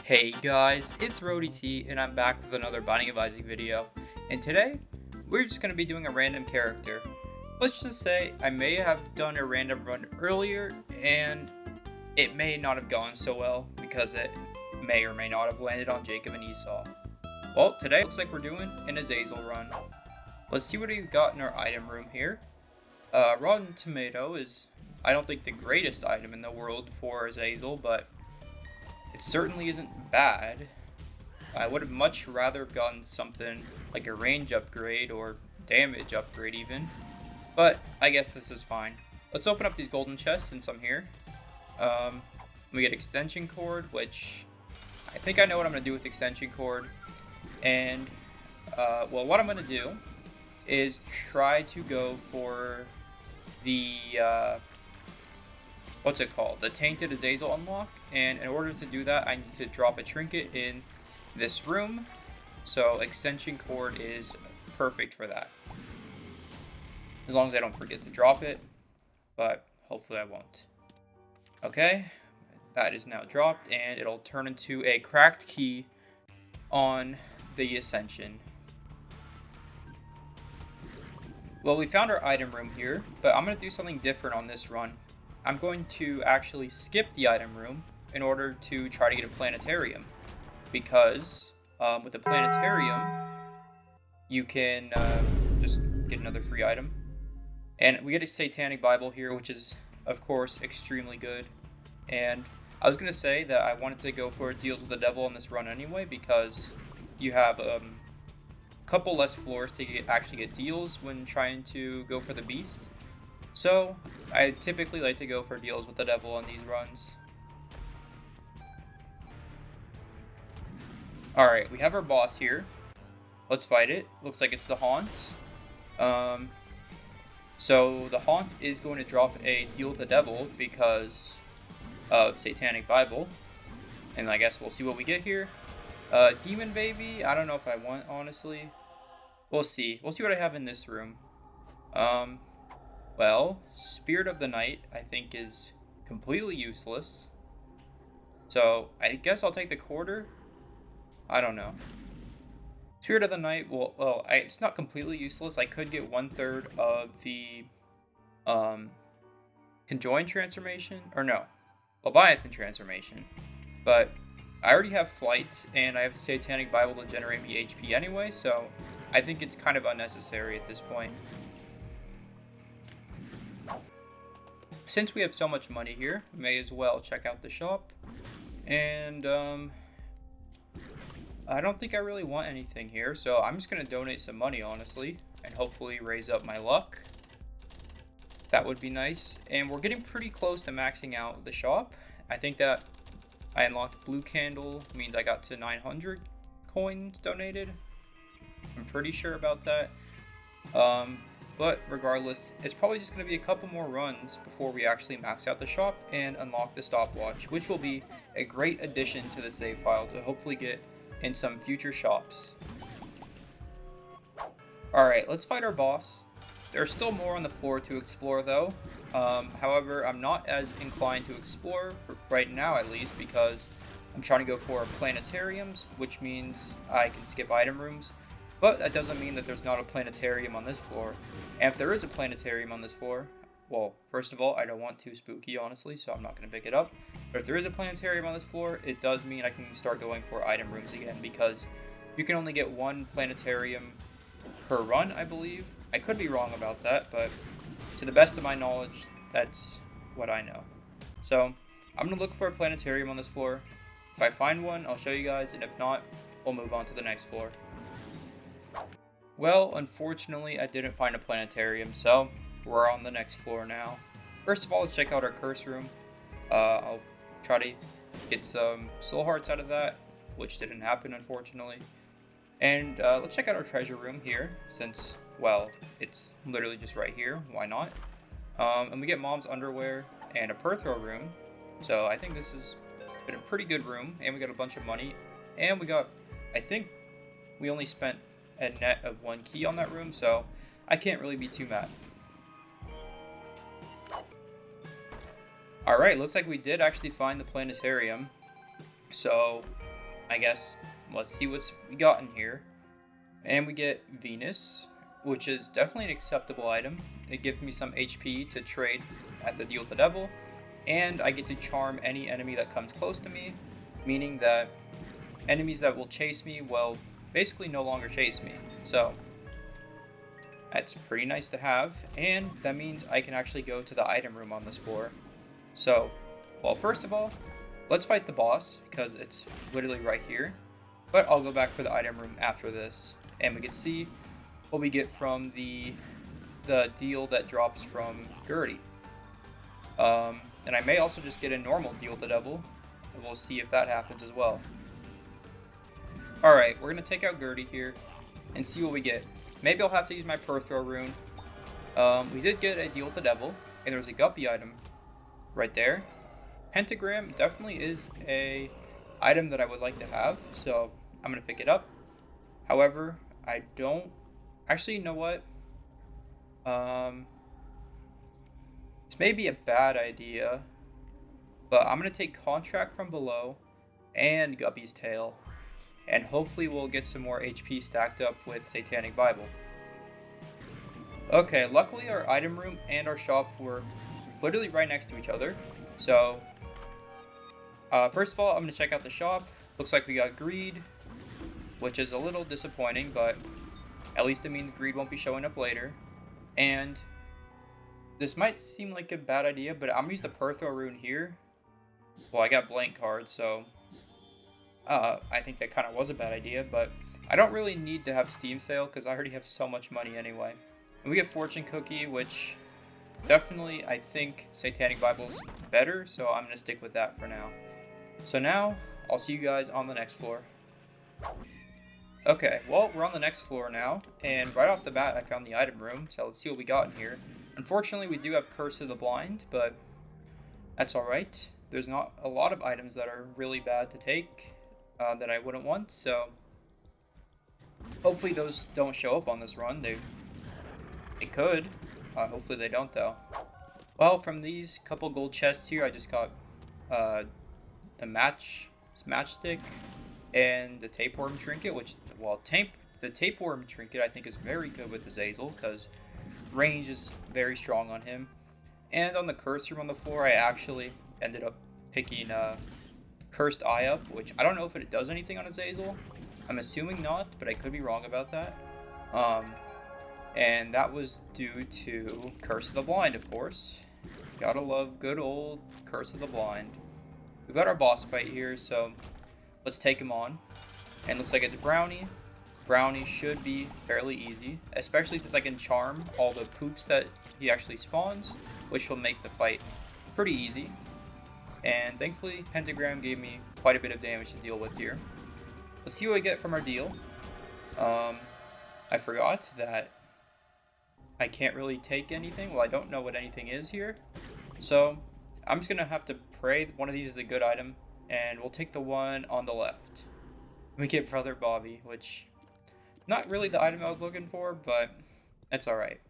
Hey guys, it's T, and I'm back with another Binding of Isaac video. And today, we're just going to be doing a random character. Let's just say I may have done a random run earlier, and it may not have gone so well, because it may or may not have landed on Jacob and Esau. Well, today looks like we're doing an Azazel run. Let's see what we've got in our item room here. Rotten Tomato is, I don't think, the greatest item in the world for Azazel, but it certainly isn't bad. I would have much rather have gotten something like a range upgrade or damage upgrade even. But I guess this is fine. Let's open up these golden chests since I'm here. We get extension cord, which I think I know what I'm going to do with extension cord. And, well, what I'm going to do is try to go for the, what's it called? The Tainted Azazel unlock. And in order to do that, I need to drop a trinket in this room. So extension cord is perfect for that. As long as I don't forget to drop it. But hopefully I won't. Okay. That is now dropped. And it'll turn into a cracked key on the Ascension. Well, we found our item room here. But I'm going to do something different on this run. I'm going to actually skip the item room in order to try to get a planetarium, because with a planetarium you can just get another free item, and we get a Satanic Bible here, which is of course extremely good. And I was gonna say that I wanted to go for deals with the devil on this run anyway, because you have a couple less floors to actually get deals when trying to go for the beast. So I typically like to go for deals with the devil on these runs. Alright, we have our boss here. Let's fight it. Looks like it's the Haunt. So the Haunt is going to drop a deal with the devil because of Satanic Bible. And I guess we'll see what we get here. Demon Baby, I don't know if I want, honestly. We'll see. We'll see what I have in this room. Well, Spirit of the Night, I think, is completely useless. So I guess I'll take the quarter. I don't know. Spirit of the Night, well, it's not completely useless. I could get 1/3 of the Conjoined transformation, or no, Leviathan transformation. But I already have Flight, and I have Satanic Bible to generate me HP anyway, so I think it's kind of unnecessary at this point. Since we have so much money here, we may as well check out the shop. And I don't think I really want anything here, so I'm just going to donate some money, honestly, and hopefully raise up my luck. That would be nice. And we're getting pretty close to maxing out the shop. I think that I unlocked Blue Candle, means I got to 900 coins donated. I'm pretty sure about that. But regardless, it's probably just going to be a couple more runs before we actually max out the shop and unlock the stopwatch, which will be a great addition to the save file to hopefully get in some future shops. Alright, let's fight our boss. There's still more on the floor to explore though. However, I'm not as inclined to explore, for right now at least, because I'm trying to go for planetariums, which means I can skip item rooms. But that doesn't mean that there's not a planetarium on this floor. And if there is a planetarium on this floor, well, first of all, I don't want too spooky, honestly, so I'm not going to pick it up. But if there is a planetarium on this floor, it does mean I can start going for item rooms again, because you can only get one planetarium per run, I believe. I could be wrong about that, but to the best of my knowledge, that's what I know. So I'm going to look for a planetarium on this floor. If I find one, I'll show you guys, and if not, we'll move on to the next floor. Well, unfortunately, I didn't find a planetarium, so we're on the next floor now. First of all, let's check out our curse room. I'll try to get some soul hearts out of that, which didn't happen, unfortunately. And let's check out our treasure room here, since, well, it's literally just right here. Why not? And we get Mom's underwear and a Perthrow room. So I think this has been a pretty good room, and we got a bunch of money. And we got, I think we only spent a net of 1 key on that room, so I can't really be too mad. Alright, looks like we did actually find the planetarium. So I guess let's see what's we got in here. And we get Venus, which is definitely an acceptable item. It gives me some HP to trade at the deal with the devil, and I get to charm any enemy that comes close to me, meaning that enemies that will chase me will basically no longer chase me. So that's pretty nice to have, and that means I can actually go to the item room on this floor. So, well, first of all, let's fight the boss, because it's literally right here. But I'll go back for the item room after this, and we can see what we get from the deal that drops from Gertie. And I may also just get a normal deal with the devil, and we'll see if that happens as well. Alright, we're going to take out Gertie here, and see what we get. Maybe I'll have to use my Perthrow rune. We did get a deal with the devil, and there's a guppy item right there. Pentagram definitely is a item that I would like to have, so I'm going to pick it up. However, I don't... Actually, you know what? This may be a bad idea, but I'm going to take Contract from Below and Guppy's Tail, and hopefully we'll get some more HP stacked up with Satanic Bible. Okay, luckily our item room and our shop were literally right next to each other, so first of all, I'm going to check out the shop. Looks like we got Greed, which is a little disappointing, but at least it means Greed won't be showing up later. And this might seem like a bad idea, but I'm going to use the Perthrow rune here. Well, I got blank cards, so I think that kind of was a bad idea, but I don't really need to have Steam Sale because I already have so much money anyway. And we get Fortune Cookie, which definitely I think Satanic Bible's better, so I'm going to stick with that for now. So now, I'll see you guys on the next floor. Okay, well, we're on the next floor now, and right off the bat, I found the item room, so let's see what we got in here. Unfortunately, we do have Curse of the Blind, but that's alright. There's not a lot of items that are really bad to take that I wouldn't want, so hopefully those don't show up on this run. They could. Hopefully they don't, though. Well, from these couple gold chests here, I just got the matchstick and the tapeworm trinket, which, well, the tapeworm trinket I think is very good with Azazel because range is very strong on him. And on the curse room on the floor, I actually ended up picking Cursed Eye up, which I don't know if it does anything on Azazel. I'm assuming not, but I could be wrong about that. And that was due to Curse of the Blind, of course. Gotta love good old Curse of the Blind. We've got our boss fight here, so let's take him on. And looks like it's Brownie. Brownie should be fairly easy, especially since I can charm all the poops that he actually spawns, which will make the fight pretty easy. And thankfully, Pentagram gave me quite a bit of damage to deal with here. Let's see what we get from our deal. I forgot that I can't really take anything. Well, I don't know what anything is here. So I'm just going to have to pray one of these is a good item, and we'll take the one on the left. We get Brother Bobby, which not really the item I was looking for, but that's alright.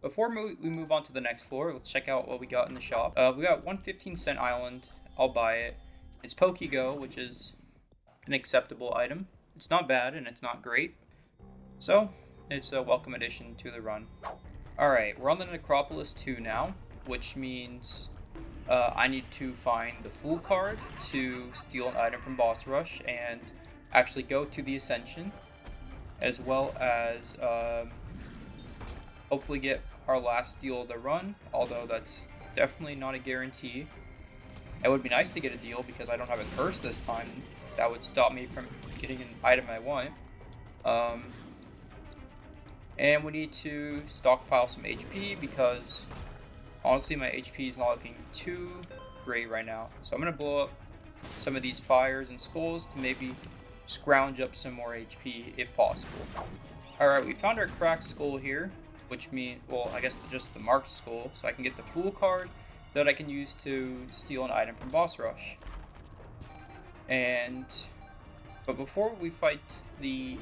Before we move on to the next floor, let's check out what we got in the shop. We got one 15-cent island. I'll buy it. It's PokeGo, which is an acceptable item. It's not bad, and it's not great. So, it's a welcome addition to the run. Alright, we're on the Necropolis 2 now, which means I need to find the Fool card to steal an item from Boss Rush and actually go to the Ascension, as well as hopefully get our last deal of the run, although that's definitely not a guarantee. It would be nice to get a deal because I don't have a curse this time. That would stop me from getting an item I want. And we need to stockpile some HP because honestly my HP is not looking too great right now. So I'm going to blow up some of these fires and skulls to maybe scrounge up some more HP if possible. Alright, we found our cracked skull here, which means, well, I guess just the marked skull, so I can get the Fool card that I can use to steal an item from Boss Rush. But before we fight the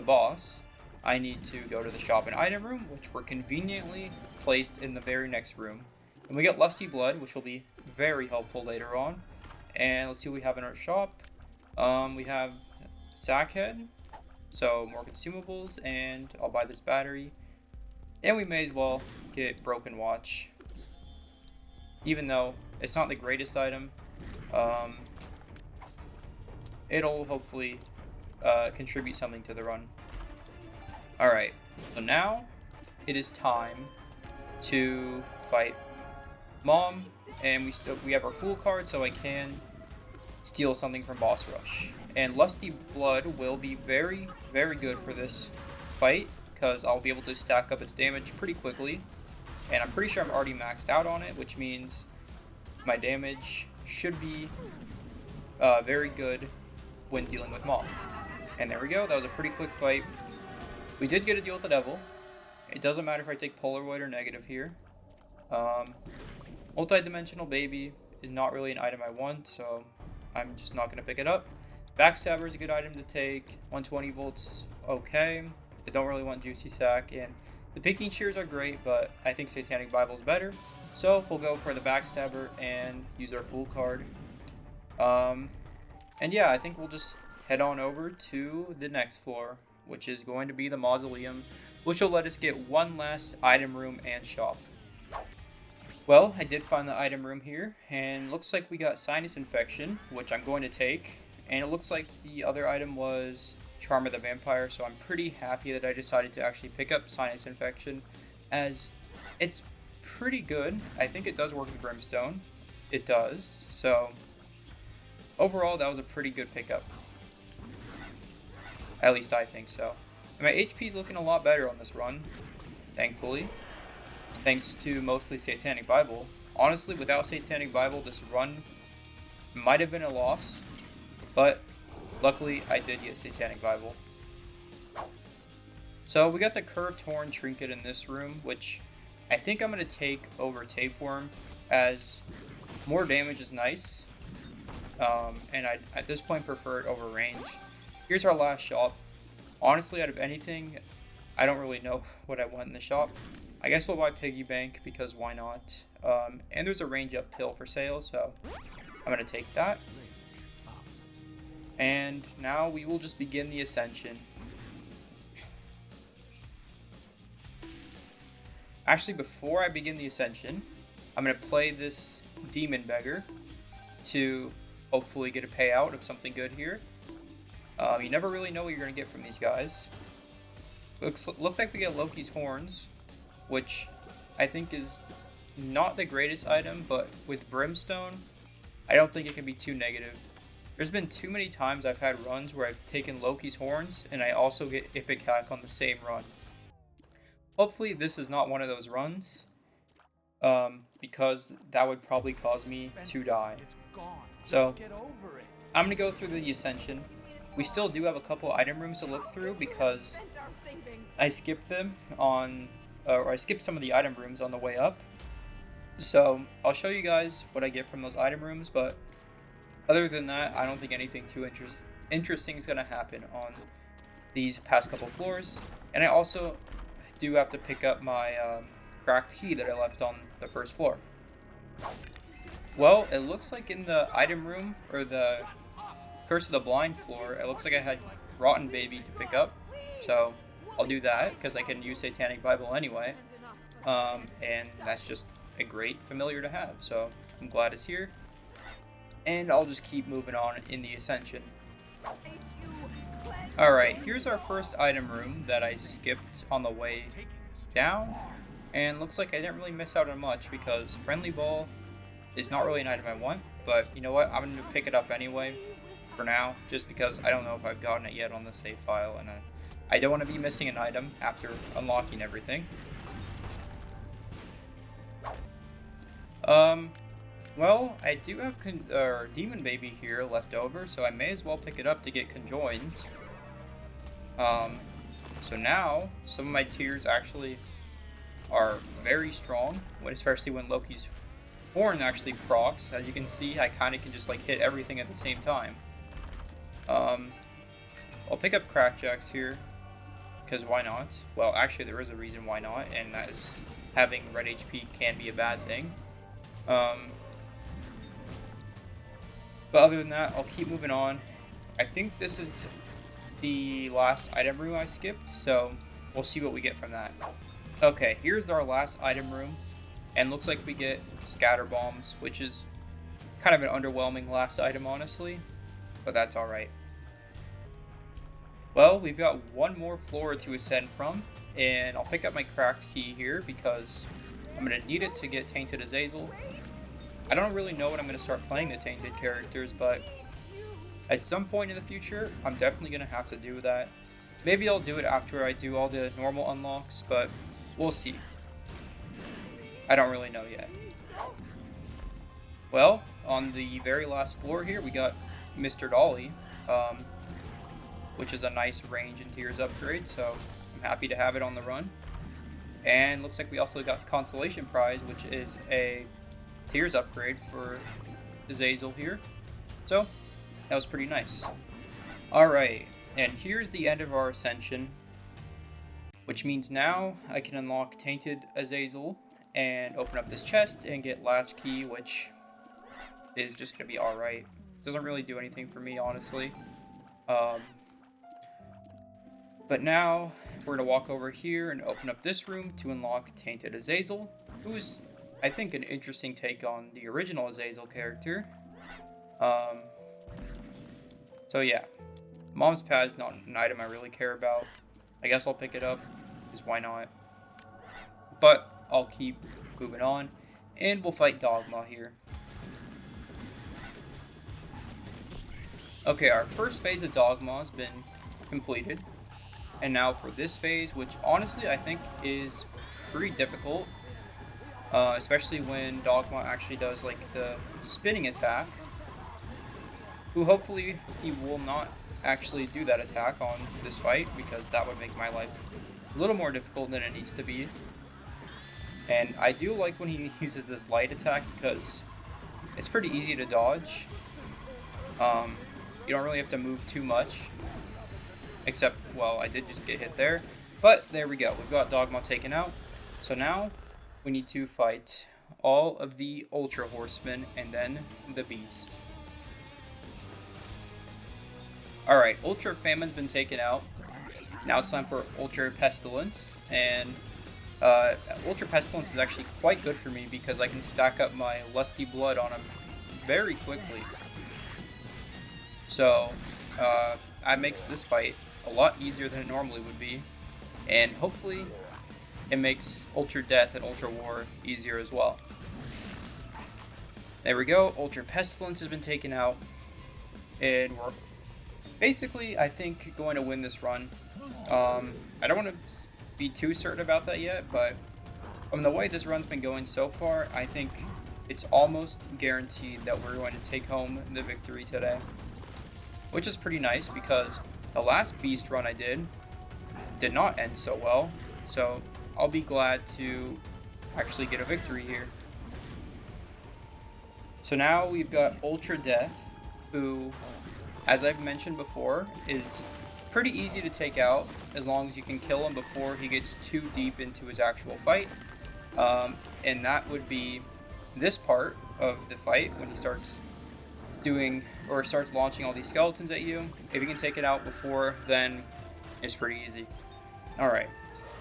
boss, I need to go to the shop and item room, which were conveniently placed in the very next room. And we get Lusty Blood, which will be very helpful later on. And let's see what we have in our shop. We have Sackhead, so more consumables, and I'll buy this battery. And we may as well get Broken Watch, even though it's not the greatest item. It'll hopefully contribute something to the run. Alright, so now it is time to fight Mom, and we have our Fool card, so I can steal something from Boss Rush. And Lusty Blood will be very, very good for this fight, because I'll be able to stack up its damage pretty quickly. And I'm pretty sure I'm already maxed out on it, which means my damage should be very good when dealing with Mom. And there we go, that was a pretty quick fight. We did get a deal with the Devil. It doesn't matter if I take Polaroid or negative here. Multi-dimensional Baby is not really an item I want, so I'm just not going to pick it up. Backstabber is a good item to take. 120 volts, okay. I don't really want Juicy Sack, and the Picking Shears are great, but I think Satanic Bible is better. So we'll go for the Backstabber and use our Fool card. And yeah, I think we'll just head on over to the next floor, which is going to be the Mausoleum, which will let us get one last item room and shop. Well, I did find the item room here, and looks like we got Sinus Infection, which I'm going to take. And it looks like the other item was Charm of the Vampire, so I'm pretty happy that I decided to actually pick up Sinus Infection, as it's pretty good. I think it does work with Brimstone. It does, so overall that was a pretty good pickup. At least I think so. And my HP is looking a lot better on this run, thankfully. Thanks to mostly Satanic Bible. Honestly, without Satanic Bible, this run might have been a loss. But luckily, I did get Satanic Bible. So we got the Curved Horn Trinket in this room, which I think I'm going to take over Tapeworm, as more damage is nice. And I, at this point, prefer it over range. Here's our last shop. Honestly, out of anything, I don't really know what I want in the shop. I guess we'll buy Piggy Bank, because why not? And there's a range up pill for sale, so I'm going to take that. And now we will just begin the ascension. Actually, before I begin the ascension, I'm going to play this Demon Beggar to hopefully get a payout of something good here. You never really know what you're going to get from these guys. Looks like we get Loki's Horns, which I think is not the greatest item, but with Brimstone, I don't think it can be too negative. There's been too many times I've had runs where I've taken Loki's Horns, and I also get Epic Hack on the same run. Hopefully this is not one of those runs, because that would probably cause me to die. So, I'm going to go through the Ascension. We still do have a couple item rooms to look through, because I skipped them on, or I skipped some of the item rooms on the way up. So, I'll show you guys what I get from those item rooms, but other than that, I don't think anything too interesting is going to happen on these past couple floors. And I also do have to pick up my cracked key that I left on the first floor. Well, it looks like in the item room, or the Curse of the Blind floor, it looks like I had Rotten Baby to pick up. So I'll do that, because I can use Satanic Bible anyway. And that's just a great familiar to have. So I'm glad it's here. And I'll just keep moving on in the Ascension. Alright, here's our first item room that I skipped on the way down. And looks like I didn't really miss out on much, because Friendly Ball is not really an item I want. But you know what, I'm going to pick it up anyway for now, just because I don't know if I've gotten it yet on the save file. And I don't want to be missing an item after unlocking everything. Well, I do have Demon Baby here left over, so I may as well pick it up to get conjoined. So now, some of my tiers actually are very strong, especially when Loki's Horn actually procs. As you can see, I kind of can just like hit everything at the same time. I'll pick up Crackjacks here, because why not? Well, actually there is a reason why not, and that is having red HP can be a bad thing. But other than that, I'll keep moving on, I think this is the last item room I skipped, so we'll see what we get from that. Okay, here's our last item room, and looks like we get scatter bombs, which is kind of an underwhelming last item, honestly, but that's alright. Well, we've got one more floor to ascend from, and I'll pick up my cracked key here because I'm going to need it to get Tainted Azazel. I don't really know when I'm going to start playing the Tainted characters, but at some point in the future, I'm definitely going to have to do that. Maybe I'll do it after I do all the normal unlocks, but we'll see. I don't really know yet. Well, on the very last floor here, we got Mr. Dolly, which is a nice range and tiers upgrade, so I'm happy to have it on the run. And looks like we also got the Consolation Prize, which is a tiers upgrade for Azazel here. So, that was pretty nice. Alright, and here's the end of our ascension, which means now I can unlock Tainted Azazel and open up this chest and get Latchkey, which is just going to be alright. Doesn't really do anything for me, honestly. But now we're going to walk over here and open up this room to unlock Tainted Azazel, who is, I think, an interesting take on the original Azazel character. So yeah, Mom's Pad is not an item I really care about. I guess I'll pick it up, because why not? But I'll keep moving on, and we'll fight Dogma here. Okay, our first phase of Dogma has been completed. And now for this phase, which honestly I think is pretty difficult. Especially when Dogma actually does like the spinning attack. Who hopefully he will not actually do that attack on this fight, because that would make my life a little more difficult than it needs to be. And I do like when he uses this light attack because it's pretty easy to dodge. You don't really have to move too much. Except, well, I did just get hit there. But there we go. We've got Dogma taken out. So now we need to fight all of the Ultra Horsemen and then the Beast. Alright, Ultra Famine's been taken out. Now it's time for Ultra Pestilence. And Ultra Pestilence is actually quite good for me because I can stack up my Lusty Blood on him very quickly. So, that makes this fight a lot easier than it normally would be, and hopefully it makes Ultra Death and Ultra War easier as well. There we go, Ultra Pestilence has been taken out, and we're basically, I think, going to win this run. I don't want to be too certain about that yet, but from the way this run's been going so far, I think it's almost guaranteed that we're going to take home the victory today. Which is pretty nice because the last Beast run I did not end so well, so I'll be glad to actually get a victory here. So now we've got Ultra Death, who, as I've mentioned before, is pretty easy to take out as long as you can kill him before he gets too deep into his actual fight. And that would be this part of the fight when he starts doing or starts launching all these skeletons at you. If you can take it out before, then it's pretty easy. Alright,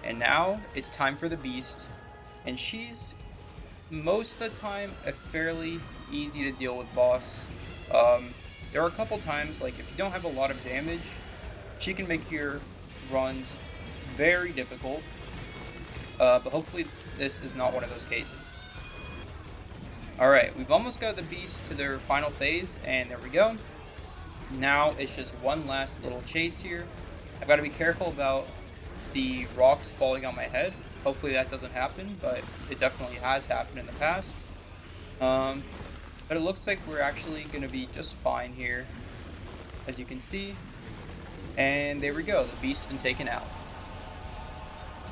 and now it's time for the Beast, and she's most of the time a fairly easy to deal with boss. There are a couple times, like if you don't have a lot of damage, she can make your runs very difficult, but hopefully this is not one of those cases. Alright, we've almost got the Beast to their final phase, and there we go. Now it's just one last little chase here. I've got to be careful about the rocks falling on my head. Hopefully that doesn't happen, but it definitely has happened in the past. But it looks like we're actually going to be just fine here, as you can see. And there we go, the Beast's been taken out.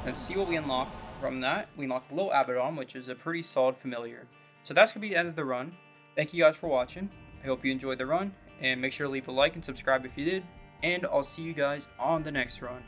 Let's see what we unlock from that. We unlock Lil Abaddon, which is a pretty solid familiar. So that's going to be the end of the run. Thank you guys for watching. I hope you enjoyed the run, and make sure to leave a like and subscribe if you did. And I'll see you guys on the next run.